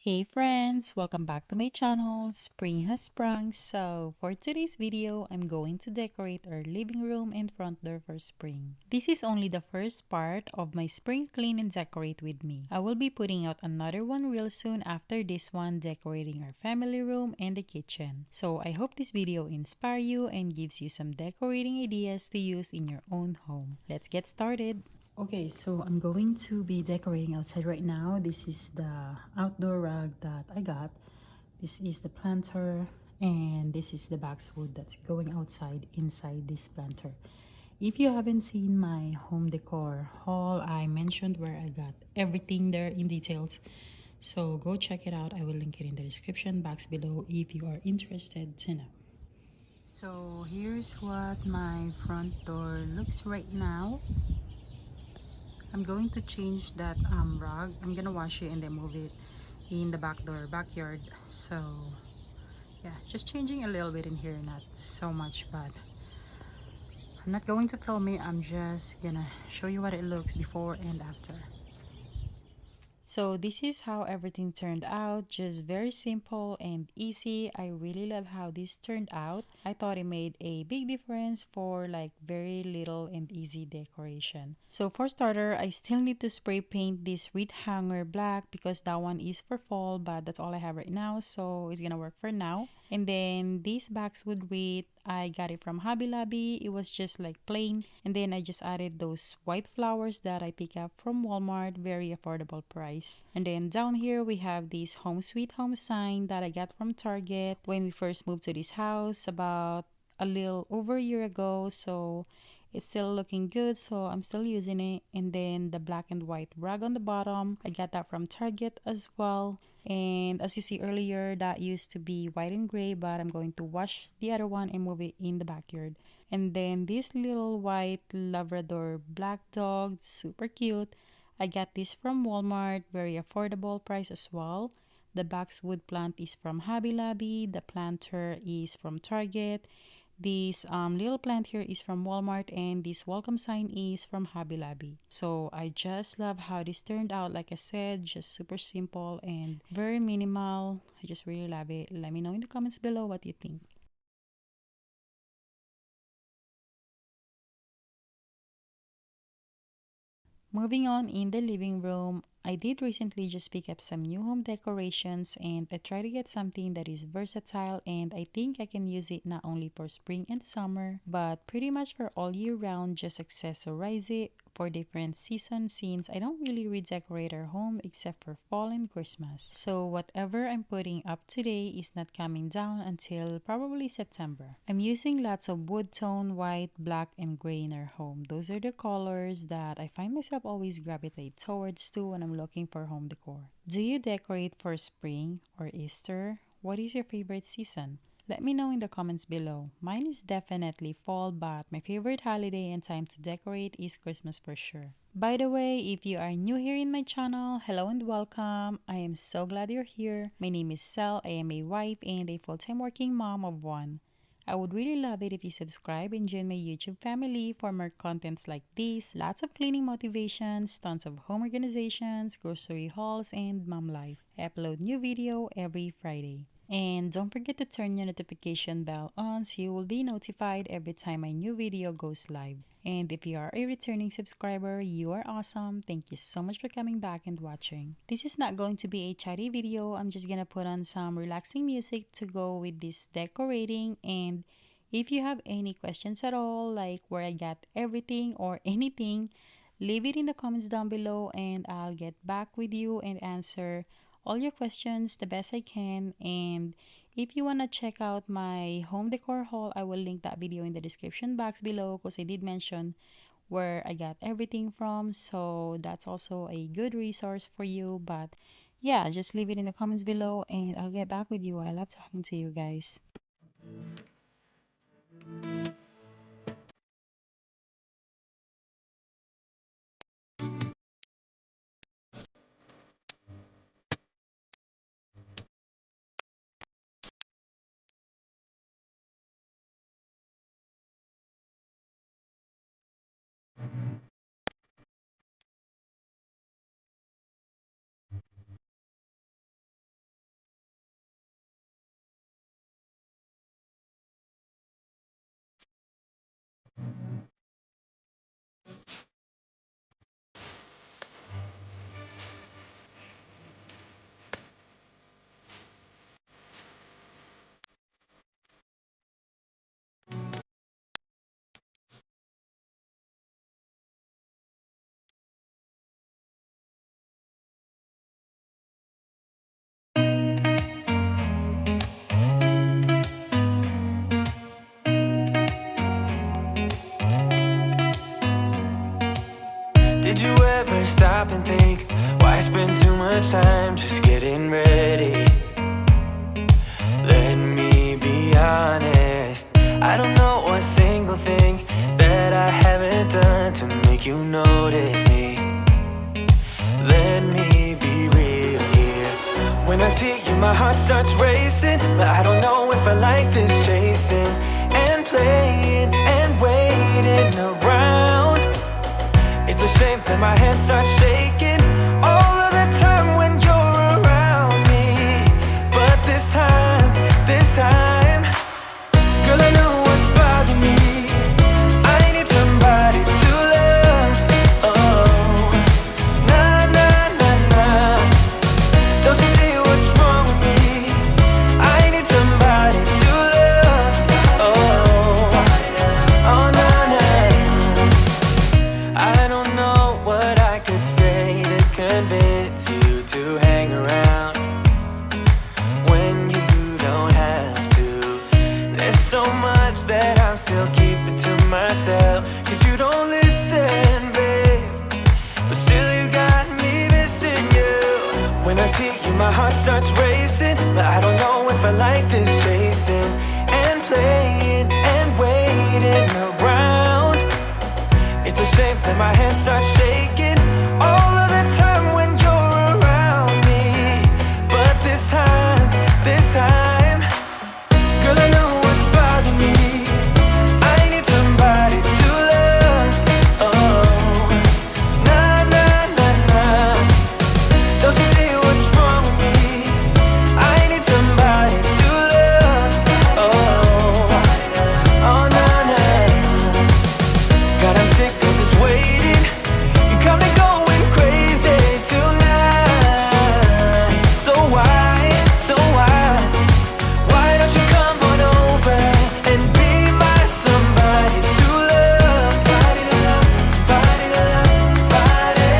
Hey friends, welcome back to my channel. Spring has sprung. So for today's video, I'm going to decorate our living room and front door for spring. This is only the first part of my spring clean and decorate with me. I will be putting out another one real soon after this one, decorating our family room and the kitchen. So I hope this video inspires you and gives you some decorating ideas to use in your own home. Let's get started. Okay, so I'm going to be decorating outside right now. This is the outdoor rug that I got. This is the planter, and this is the boxwood that's going outside inside this planter. If you haven't seen my home decor haul, I mentioned where I got everything there in details. So go check it out. I will link it in the description box below if you are interested to know. So here's what my front door looks right now. I'm going to change that rug. I'm gonna wash it and then move it in the backyard. So yeah, just changing a little bit in here, not so much, but I'm not going to film it. I'm just gonna show you what it looks before and after. So this is how everything turned out, just very simple and easy. I really love how this turned out. I thought it made a big difference for like very little and easy decoration. So for starter, I still need to spray paint this wreath hanger black because that one is for fall, but that's all I have right now, so it's gonna work for now. And then this boxwood wreath, I got it from Hobby Lobby. It was just like plain. And then I just added those white flowers that I picked up from Walmart. Very affordable price. And then down here we have this Home Sweet Home sign that I got from Target when we first moved to this house about a little over a year ago. So it's still looking good, so I'm still using it. And then the black and white rug on the bottom, I got that from Target as well. And as you see earlier, that used to be white and gray, but I'm going to wash the other one and move it in the backyard. And then this little white Labrador black dog, super cute. I got this from Walmart, very affordable price as well. The boxwood plant is from Hobby Lobby, the planter is from Target. This little plant here is from Walmart, and this welcome sign is from Hobby Lobby. So I just love how this turned out. Like I said, just super simple and very minimal. I just really love it. Let me know in the comments below what you think. Moving on in the living room, I did recently just pick up some new home decorations, and I try to get something that is versatile, and I think I can use it not only for spring and summer but pretty much for all year round. Just accessorize it for different seasons since I don't really redecorate our home except for fall and Christmas. So whatever I'm putting up today is not coming down until probably September. I'm using lots of wood tone, white, black, and gray in our home. Those are the colors that I find myself always gravitate towards too when I'm looking for home decor. Do you decorate for spring or Easter? What is your favorite season? Let me know in the comments below. Mine is definitely fall, but my favorite holiday and time to decorate is Christmas for sure. By the way, if you are new here in my channel, hello and welcome. I am so glad you're here. My name is Selle. I am a wife and a full-time working mom of one. I would really love it if you subscribe and join my YouTube family for more contents like this. Lots of cleaning motivations, tons of home organizations, grocery hauls, and mom life. I upload new video every Friday. And don't forget to turn your notification bell on so you will be notified every time my new video goes live. And if you are a returning subscriber, you are awesome. Thank you so much for coming back and watching. This is not going to be a chatty video. I'm just gonna put on some relaxing music to go with this decorating. And if you have any questions at all, like where I got everything or anything, leave it in the comments down below and I'll get back with you and answer all your questions the best I can. And if you want to check out my home decor haul, I will link that video in the description box below because I did mention where I got everything from, so that's also a good resource for you. But yeah, just leave it in the comments below and I'll get back with you. I love talking to you guys. Did you ever stop and think, why spend too much time just getting ready? Let me be honest, I don't know a single thing that I haven't done to make you notice me. Let me be real here. When I see you, my heart starts racing, but I don't know if I like this chasing and playing and waiting around. It's a shame that my hands start shaking all of the time when you're around me. But this time, girl, I know what's bothering me. I need somebody to love. Oh, nah, nah, nah, nah. Don't you see what's wrong with me? I need somebody to love. Oh, oh, nah, nah. I don't know what I could say to convince you to hang around when you don't have to. There's so much that I'm still keeping to myself, 'cause you don't listen, babe. But still you got me missing you. When I see you, my heart starts racing, but I don't know if I like this chasing and playing and waiting around. It's a shame that my hands start shaking all of the time when you're around me. But this time, girl, I know what's bothering me. I need somebody to love. Oh, nah, nah, nah, nah. Don't you see what's wrong with me? I need somebody to love. Oh, oh, nah, nah. God, I'm sick of this waiting. You got me going crazy tonight. So why don't you come on over and be my somebody to love? Somebody to love, somebody to love, somebody.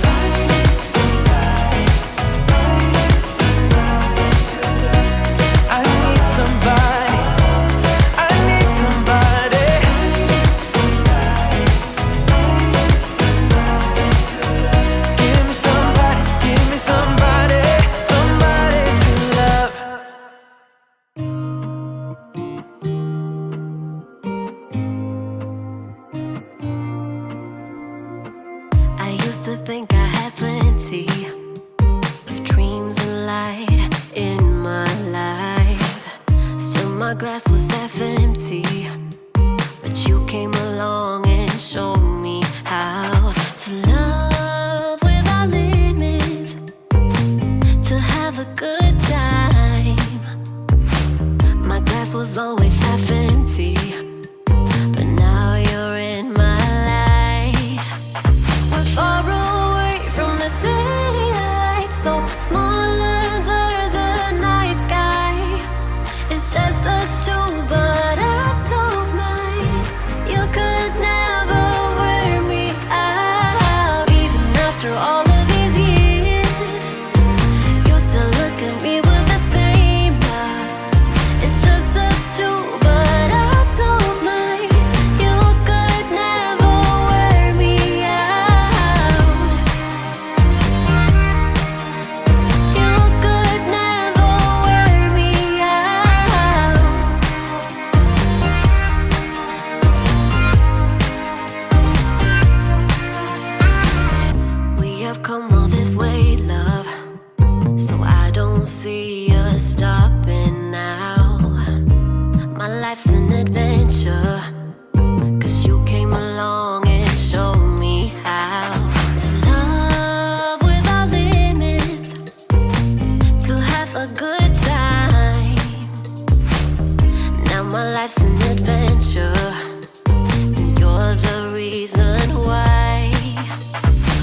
I need somebody to love. I need somebody. I need somebody. Give me somebody, somebody to love. I used to think I had plenty of dreams and light in my life. Still my glass was half empty, but you came along and showed me how to love without limits, to have a good time. My glass was always half empty, but now you're in my life. We're far away from the city lights, so small under the night sky. It's just us two, but I don't mind. You could never wear me out. Even after all of these years, you still look at me with the same love. It's just us two, but I don't mind. You could never wear me out. You could never wear me out. We have come all this way, love, so I don't see us stopping now. My life's an adventure, 'cause you came along and showed me how to love without limits, to have a good time. Now my life's an adventure, and you're the reason why.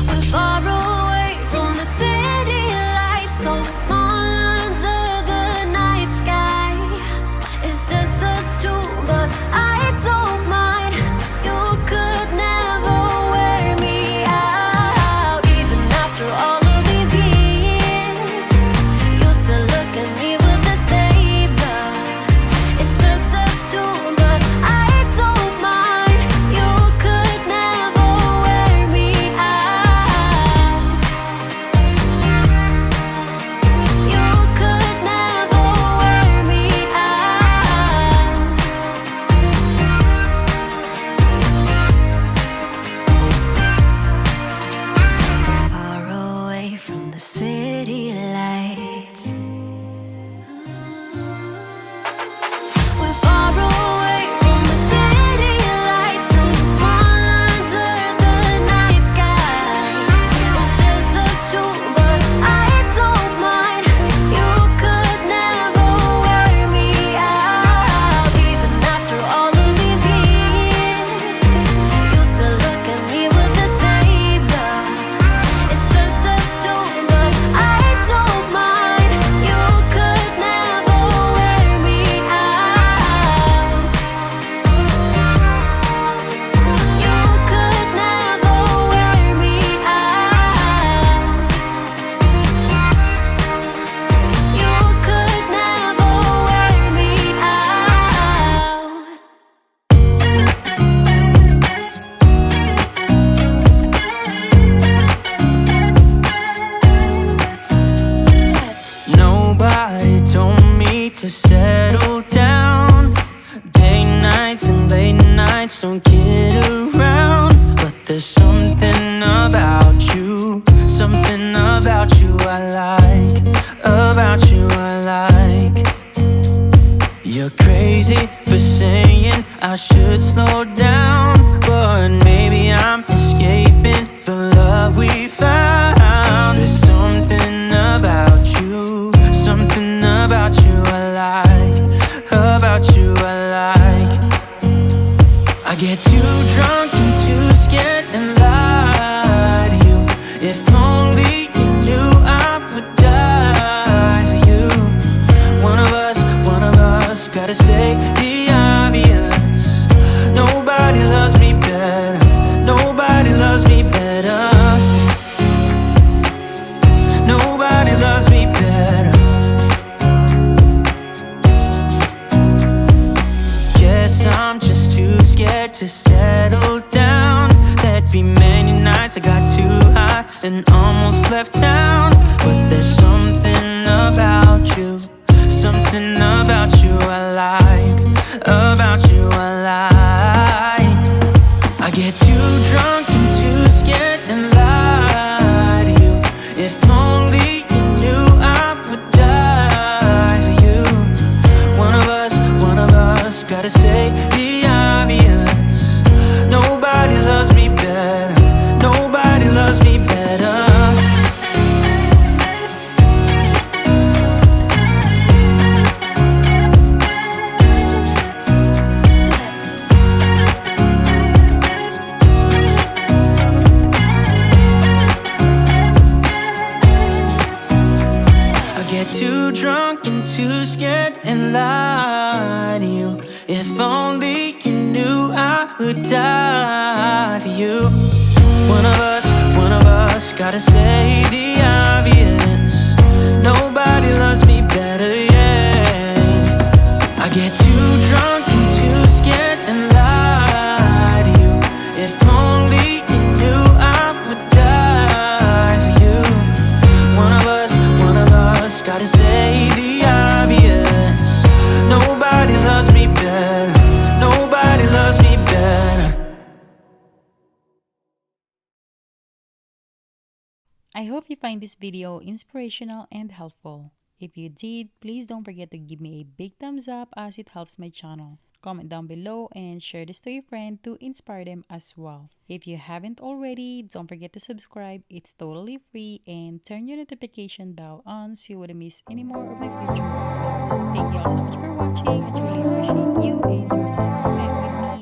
We're far away from the city lights, so small under the night sky. It's just us two, but I don't mind. You could never wear me out. Even after all of these years, you still look at me with the same love. It's just us two, but just don't kid around. But there's something about you, something about you I like, about you I like. You're crazy for saying I should slow down, but maybe I'm escaping the love we found. There's something about you, something about you I like, about you I like. I get too drunk and too scared and lie to you. If only you knew I would die for you. One of us gotta say the obvious. Nobody loves me better, nobody loves me better, nobody loves me better. Guess I'm just too scared to settle down. There'd be many nights I got too high and almost left town. But there's something about you, something about you I like, about you I like. I get too drunk and too scared and lie to you. If only you knew I would die for you. One of us gotta say the obvious. Nobody loves me better, nobody loves me better. Too drunk and too scared and lie to you. If only you knew I would die for you. One of us gotta say the obvious. Nobody loves me better, yeah. I get too drunk and too scared and lie to you. If only you knew I would die for you. One of us gotta say the obvious. Nobody loves me better, nobody loves me better. I hope you find this video inspirational and helpful. If you did, please don't forget to give me a big thumbs up as it helps my channel. Comment down below and share this to your friend to inspire them as well. If you haven't already, don't forget to subscribe. It's totally free, and turn your notification bell on so you wouldn't miss any more of my future videos.